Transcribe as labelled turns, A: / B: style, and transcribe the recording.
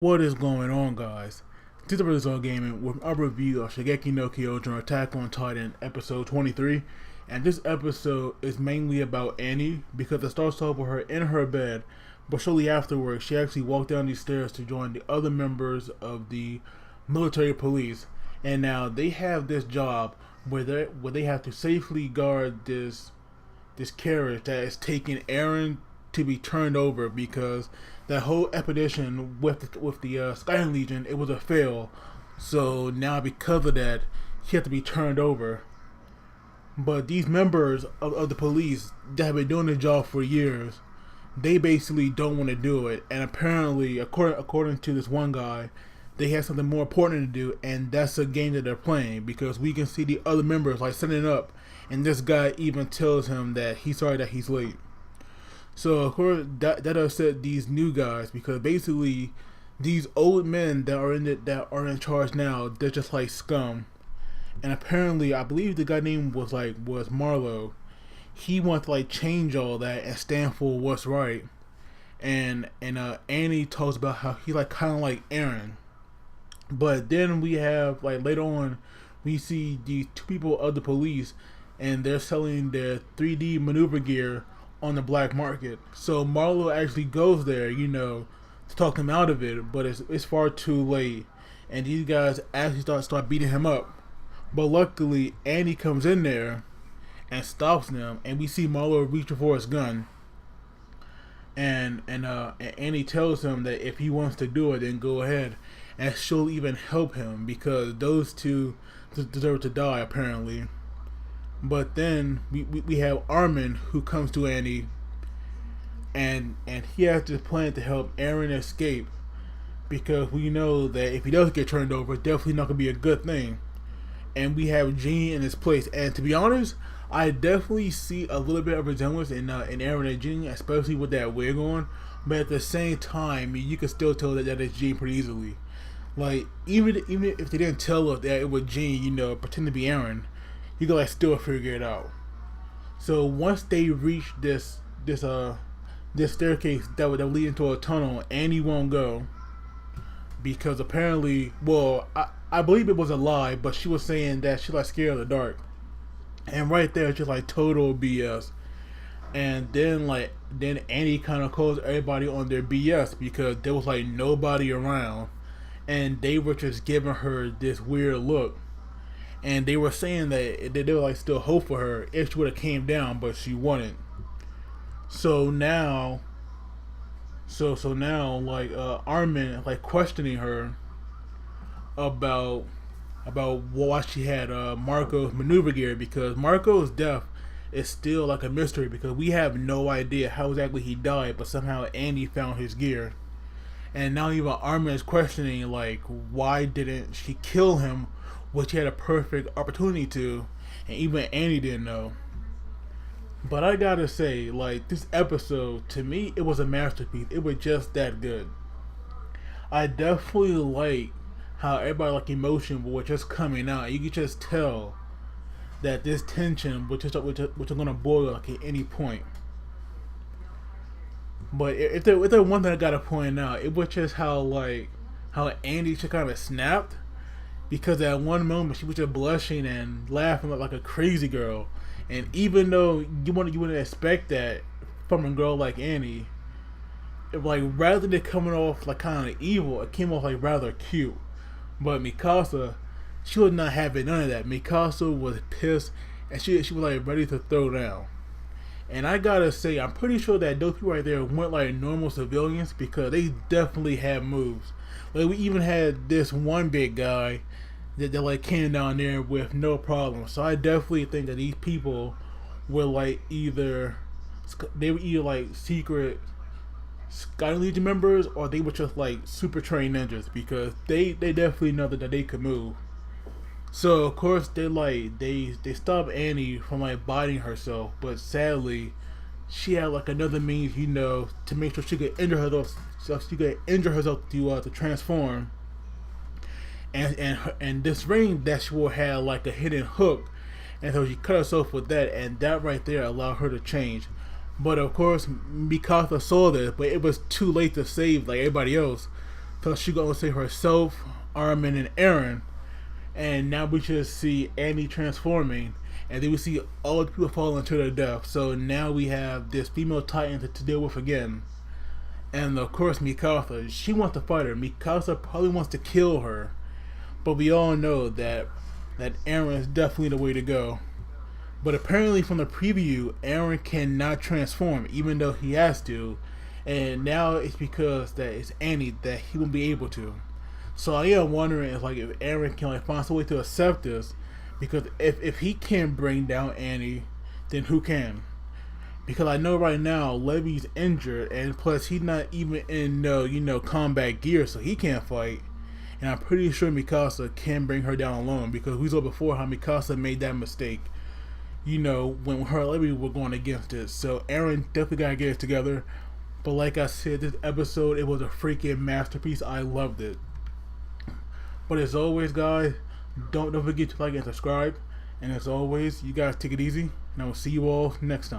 A: What is going on, guys? This is All Gaming with our review of Shingeki no Kyojin Attack on Titan episode 23. And this episode is mainly about Annie because it starts off with her in her bed, but shortly afterwards, she actually walked down these stairs to join the other members of the military police. And now they have this job where they have to safely guard this carriage that is taking Aaron to be turned over because that whole expedition with the Sky Legion, it was a fail. So now because of that, he had to be turned over. But these members of the police that have been doing the job for years, they basically don't want to do it. And apparently, according to this one guy, they have something more important to do, and that's a game that they're playing because we can see the other members like setting up, and this guy even tells him that he's sorry that he's late. So of course that upset these new guys because basically these old men that are in charge now, they're just like scum. And apparently I believe the guy name was Marlowe. He wants to like change all that and stand for what's right. And Annie talks about how he like kinda like Aaron. But then we have like later on we see these two people of the police and they're selling their 3D maneuver gear on the black market. So Marlo actually goes there, to talk him out of it, but it's far too late. And these guys actually start beating him up. But luckily Annie comes in there and stops them, and we see Marlo reaching for his gun. And Annie tells him that if he wants to do it, then go ahead, and she'll even help him because those two deserve to die apparently. But then we have Armin who comes to Annie, and he has this plan to help Aaron escape because we know that if he does get turned over, it's definitely not gonna be a good thing. And we have Jean in his place, and to be honest, I definitely see a little bit of resemblance in Aaron and Jean, especially with that wig on. But at the same time, you can still tell that is Jean pretty easily. Like even if they didn't tell us that it was Jean, pretend to be Aaron, you can like still figure it out. So once they reach this staircase that would lead into a tunnel, Annie won't go because apparently, well, I believe it was a lie, but she was saying that she like scared of the dark, and right there, it's just like total BS. And then Annie kind of calls everybody on their BS because there was like nobody around, and they were just giving her this weird look. And they were saying that they were like still hope for her if she would have came down, but she wouldn't. So now, like Armin like questioning her about why she had Marco's maneuver gear because Marco's death is still like a mystery because we have no idea how exactly he died, but somehow Andy found his gear. And now even Armin is questioning like why didn't she kill him, which he had a perfect opportunity to, and even Annie didn't know. But I gotta say, like, this episode, to me, it was a masterpiece. It was just that good. I definitely like how everybody like emotion was just coming out. You could just tell that this tension which are gonna boil like at any point. But if there one thing I gotta point out, it was just how Andy just kind of snapped because at one moment she was just blushing and laughing like a crazy girl, and even though you wouldn't expect that from a girl like Annie, like rather than coming off like kind of evil, it came off like rather cute. But Mikasa, she was not having none of that. Mikasa was pissed, and she was like ready to throw down. And I gotta say, I'm pretty sure that those people right there weren't like normal civilians because they definitely had moves. Like we even had this one big guy that like came down there with no problem. So I definitely think that these people were like they were either like secret Sky Legion members or they were just like super trained ninjas because they definitely know that they could move. So of course they stopped Annie from like biting herself, but sadly she had like another means, to make sure she could injure herself, to transform. And this ring that she will have like a hidden hook, and so she cut herself with that, and that right there allowed her to change. But of course, Mikasa saw this, but it was too late to save like everybody else. So she gonna say herself, Armin, and Eren. And now we just see Annie transforming, and then we see all the people falling to their death. So now we have this female Titan to deal with again. And of course Mikasa, she wants to fight her. Mikasa probably wants to kill her. But we all know that Eren is definitely the way to go. But apparently from the preview, Eren cannot transform, even though he has to. And now it's because that it's Annie that he won't be able to. So I am wondering if Eren can find some way to accept this, because if he can't bring down Annie, then who can? Because I know right now Levi's injured, and plus he's not even in combat gear, so he can't fight. And I'm pretty sure Mikasa can bring her down alone, because we saw before how Mikasa made that mistake. When her and Levi were going against it. So Eren definitely gotta get it together. But like I said, this episode, it was a freaking masterpiece. I loved it. But as always, guys, don't forget to like and subscribe. And as always, you guys take it easy. And I will see you all next time.